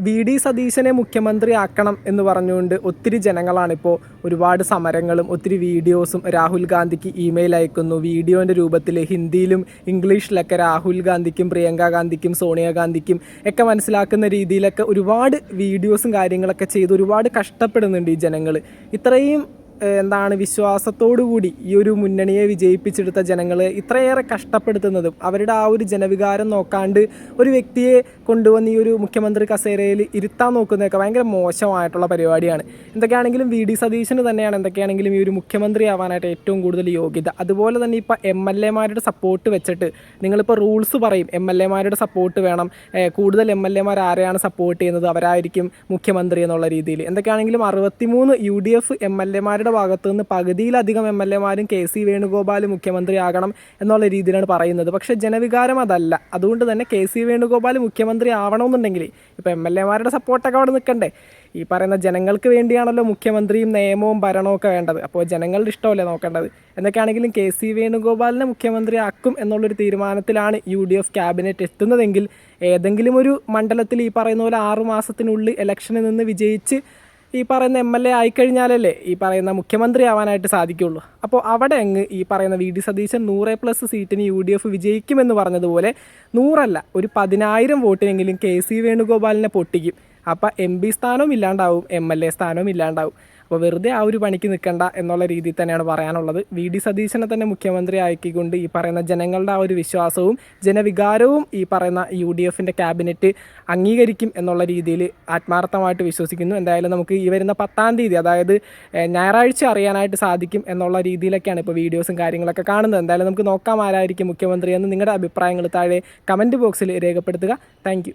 VD. സതീശനെ മുഖ്യമന്ത്രിയാക്കണം എന്ന് പറഞ്ഞുകൊണ്ട് ഒത്തിരി ജനങ്ങളാണിപ്പോൾ ഒരുപാട് സമരങ്ങളും ഒത്തിരി വീഡിയോസും രാഹുൽ ഗാന്ധിക്ക് ഇമെയിൽ അയക്കുന്നു. വീഡിയോൻ്റെ രൂപത്തിൽ ഹിന്ദിയിലും ഇംഗ്ലീഷിലൊക്കെ രാഹുൽ ഗാന്ധിക്കും പ്രിയങ്ക ഗാന്ധിക്കും സോണിയാഗാന്ധിക്കും ഒക്കെ മനസ്സിലാക്കുന്ന രീതിയിലൊക്കെ ഒരുപാട് വീഡിയോസും കാര്യങ്ങളൊക്കെ ചെയ്ത് ഒരുപാട് കഷ്ടപ്പെടുന്നുണ്ട് ഈ ജനങ്ങൾ. ഇത്രയും വിശ്വാസത്തോടു കൂടി ഈ ഒരു മുന്നണിയെ വിജയിപ്പിച്ചെടുത്ത ജനങ്ങളെ ഇത്രയേറെ കഷ്ടപ്പെടുത്തുന്നതും അവരുടെ ആ ഒരു ജനവികാരം നോക്കാണ്ട് ഒരു വ്യക്തിയെ കൊണ്ടുവന്ന് ഈ ഒരു മുഖ്യമന്ത്രി കസേരയിൽ ഇരുത്താൻ നോക്കുന്നതൊക്കെ ഭയങ്കര മോശമായിട്ടുള്ള പരിപാടിയാണ്. എന്തൊക്കെയാണെങ്കിലും വി.ഡി. സതീശന് തന്നെയാണ് എന്തൊക്കെയാണെങ്കിലും ഈ ഒരു മുഖ്യമന്ത്രി ആവാനായിട്ട് ഏറ്റവും കൂടുതൽ യോഗ്യത. അതുപോലെ തന്നെ ഇപ്പോൾ MLA-മാരുടെ സപ്പോർട്ട് വെച്ചിട്ട് നിങ്ങളിപ്പോൾ റൂൾസ് പറയും, MLA-മാരുടെ സപ്പോർട്ട് വേണം, കൂടുതൽ MLA-മാർ ആരെയാണ് സപ്പോർട്ട് ചെയ്യുന്നത് അവരായിരിക്കും മുഖ്യമന്ത്രി എന്നുള്ള രീതിയിൽ. എന്തൊക്കെയാണെങ്കിലും 63 UDF MLA-മാരുടെ ഭാഗത്തു നിന്ന് പകുതിയിലധികം MLA-മാരും KC വേണുഗോപാൽ മുഖ്യമന്ത്രിയാകണം എന്നുള്ള രീതിയിലാണ് പറയുന്നത്. പക്ഷേ ജനവികാരം അതല്ല. അതുകൊണ്ട് തന്നെ KC വേണുഗോപാൽ മുഖ്യമന്ത്രി ആവണമെന്നുണ്ടെങ്കിൽ ഇപ്പോൾ MLA-മാരുടെ സപ്പോർട്ടൊക്കെ അവിടെ നിൽക്കണ്ടേ? ഈ പറയുന്ന ജനങ്ങൾക്ക് വേണ്ടിയാണല്ലോ മുഖ്യമന്ത്രിയും നിയമവും ഭരണമൊക്കെ വേണ്ടത്. അപ്പോൾ ജനങ്ങളുടെ ഇഷ്ടമല്ലേ നോക്കേണ്ടത്. എന്തൊക്കെയാണെങ്കിലും KC വേണുഗോപാലിനെ മുഖ്യമന്ത്രിയാക്കും എന്നുള്ളൊരു തീരുമാനത്തിലാണ് UDF ക്യാബിനറ്റ് എത്തുന്നതെങ്കിൽ ഏതെങ്കിലും ഒരു മണ്ഡലത്തിൽ ഈ പറയുന്ന പോലെ 6 മാസത്തിനുള്ളിൽ ഇലക്ഷനിൽ നിന്ന് വിജയിച്ച് ഈ പറയുന്ന MLA ആയിക്കഴിഞ്ഞാലല്ലേ ഈ പറയുന്ന മുഖ്യമന്ത്രി ആവാനായിട്ട് സാധിക്കുള്ളൂ. അപ്പോൾ അവിടെ അങ്ങ് ഈ പറയുന്ന വി.ഡി. സതീശൻ 100+ സീറ്റിന് UDF വിജയിക്കുമെന്ന് പറഞ്ഞതുപോലെ 100 ഒരു 10,000 വോട്ടിനെങ്കിലും KC വേണുഗോപാലിനെ പൊട്ടിക്കും. അപ്പോൾ MP സ്ഥാനവും ഇല്ലാണ്ടാവും, MLA സ്ഥാനവും ഇല്ലാണ്ടാവും. അപ്പോൾ വെറുതെ ആ ഒരു പണിക്ക് നിൽക്കണ്ട എന്നുള്ള രീതിയിൽ തന്നെയാണ് പറയാനുള്ളത്. വി.ഡി. സതീശനെ തന്നെ മുഖ്യമന്ത്രി ആക്കിക്കൊണ്ട് ഈ പറയുന്ന ജനങ്ങളുടെ ആ ഒരു വിശ്വാസവും ജനവികാരവും ഈ പറയുന്ന UDFൻ്റെ ക്യാബിനറ്റ് അംഗീകരിക്കും എന്നുള്ള രീതിയിൽ ആത്മാർത്ഥമായിട്ട് വിശ്വസിക്കുന്നു. എന്തായാലും നമുക്ക് ഈ വരുന്ന 10-ാം തീയതി അതായത് ഞായറാഴ്ച അറിയാനായിട്ട് സാധിക്കും എന്നുള്ള രീതിയിലൊക്കെയാണ് ഇപ്പോൾ വീഡിയോസും കാര്യങ്ങളൊക്കെ കാണുന്നത്. എന്തായാലും നമുക്ക് നോക്കാം ആരായിരിക്കും മുഖ്യമന്ത്രി എന്ന്. നിങ്ങളുടെ അഭിപ്രായങ്ങൾ താഴെ കമൻറ്റ് ബോക്സിൽ രേഖപ്പെടുത്തുക. താങ്ക്